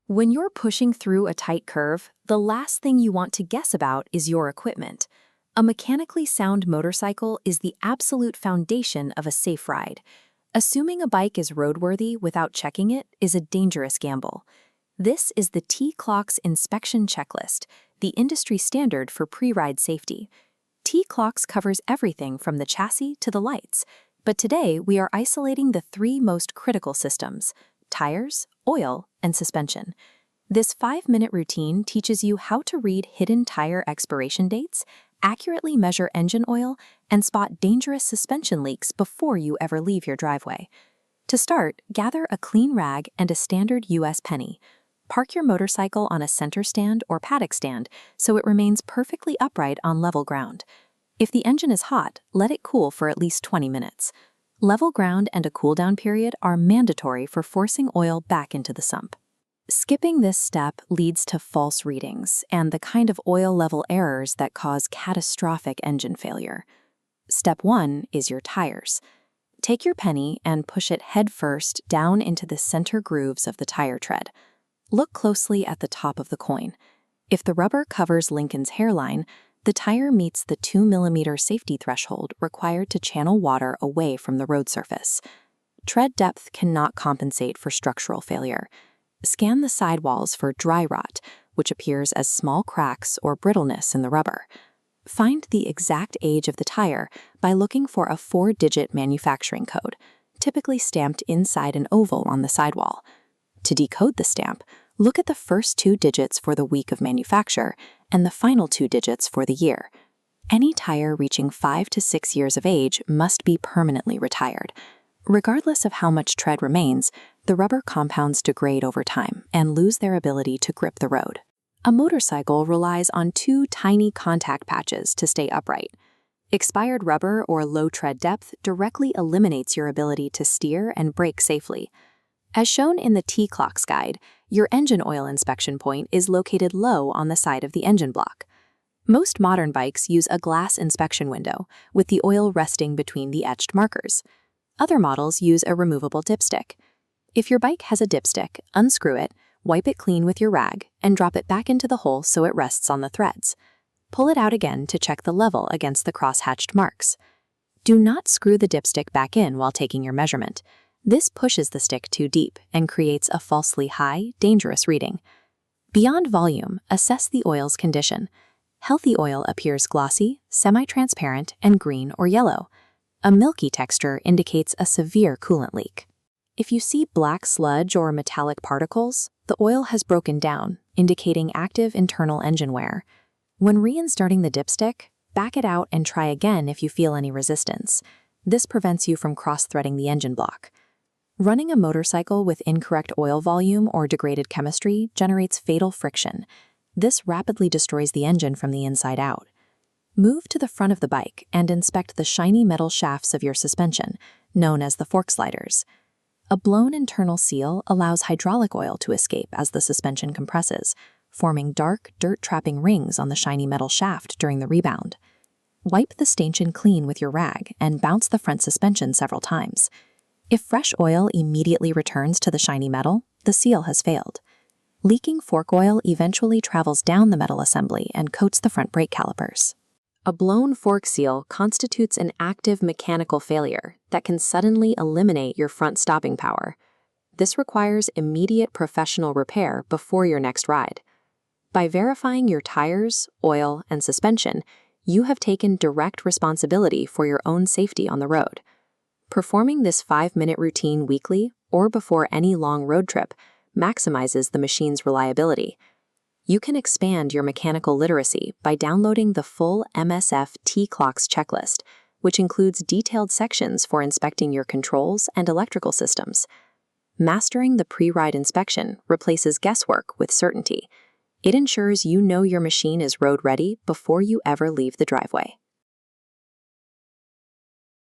When you're pushing through a tight curve, the last thing you want to guess about is your equipment. A mechanically sound motorcycle is the absolute foundation of a safe ride. Assuming a bike is roadworthy without checking it is a dangerous gamble. This is the T-Clocks Inspection Checklist, the industry standard for pre-ride safety. T-Clocks covers everything from the chassis to the lights, but today we are isolating the three most critical systems: tires, oil, and suspension. This 5-minute routine teaches you how to read hidden tire expiration dates, accurately measure engine oil, and spot dangerous suspension leaks before you ever leave your driveway. To start, gather a clean rag and a standard US penny. Park your motorcycle on a center stand or paddock stand so it remains perfectly upright on level ground. If the engine is hot, let it cool for at least 20 minutes. Level ground and a cool-down period are mandatory for forcing oil back into the sump. Skipping this step leads to false readings and the kind of oil level errors that cause catastrophic engine failure. Step 1 is your tires. Take your penny and push it headfirst down into the center grooves of the tire tread. Look closely at the top of the coin. If the rubber covers Lincoln's hairline, the tire meets the 2 mm safety threshold required to channel water away from the road surface. Tread depth cannot compensate for structural failure. Scan the sidewalls for dry rot, which appears as small cracks or brittleness in the rubber. Find the exact age of the tire by looking for a 4-digit manufacturing code, typically stamped inside an oval on the sidewall. To decode the stamp, look at the first 2 digits for the week of manufacture and the final 2 digits for the year. Any tire reaching 5 to 6 years of age must be permanently retired. Regardless of how much tread remains, the rubber compounds degrade over time and lose their ability to grip the road. A motorcycle relies on 2 tiny contact patches to stay upright. Expired rubber or low tread depth directly eliminates your ability to steer and brake safely. As shown in the T-Clocks guide, your engine oil inspection point is located low on the side of the engine block. Most modern bikes use a glass inspection window, with the oil resting between the etched markers. Other models use a removable dipstick. If your bike has a dipstick, unscrew it, wipe it clean with your rag, and drop it back into the hole so it rests on the threads. Pull it out again to check the level against the cross-hatched marks. Do not screw the dipstick back in while taking your measurement. This pushes the stick too deep and creates a falsely high, dangerous reading. Beyond volume, assess the oil's condition. Healthy oil appears glossy, semi-transparent, and green or yellow. A milky texture indicates a severe coolant leak. If you see black sludge or metallic particles, the oil has broken down, indicating active internal engine wear. When reinstarting the dipstick, back it out and try again if you feel any resistance. This prevents you from cross-threading the engine block. Running a motorcycle with incorrect oil volume or degraded chemistry generates fatal friction. This rapidly destroys the engine from the inside out. Move to the front of the bike and inspect the shiny metal shafts of your suspension, known as the fork sliders. A blown internal seal allows hydraulic oil to escape as the suspension compresses, forming dark, dirt-trapping rings on the shiny metal shaft during the rebound. Wipe the stanchion clean with your rag and bounce the front suspension several times. If fresh oil immediately returns to the shiny metal, the seal has failed. Leaking fork oil eventually travels down the metal assembly and coats the front brake calipers. A blown fork seal constitutes an active mechanical failure that can suddenly eliminate your front stopping power. This requires immediate professional repair before your next ride. By verifying your tires, oil, and suspension, you have taken direct responsibility for your own safety on the road. Performing this 5-minute routine weekly or before any long road trip maximizes the machine's reliability. You can expand your mechanical literacy by downloading the full MSF T-Clocks checklist, which includes detailed sections for inspecting your controls and electrical systems. Mastering the pre-ride inspection replaces guesswork with certainty. It ensures you know your machine is road ready before you ever leave the driveway.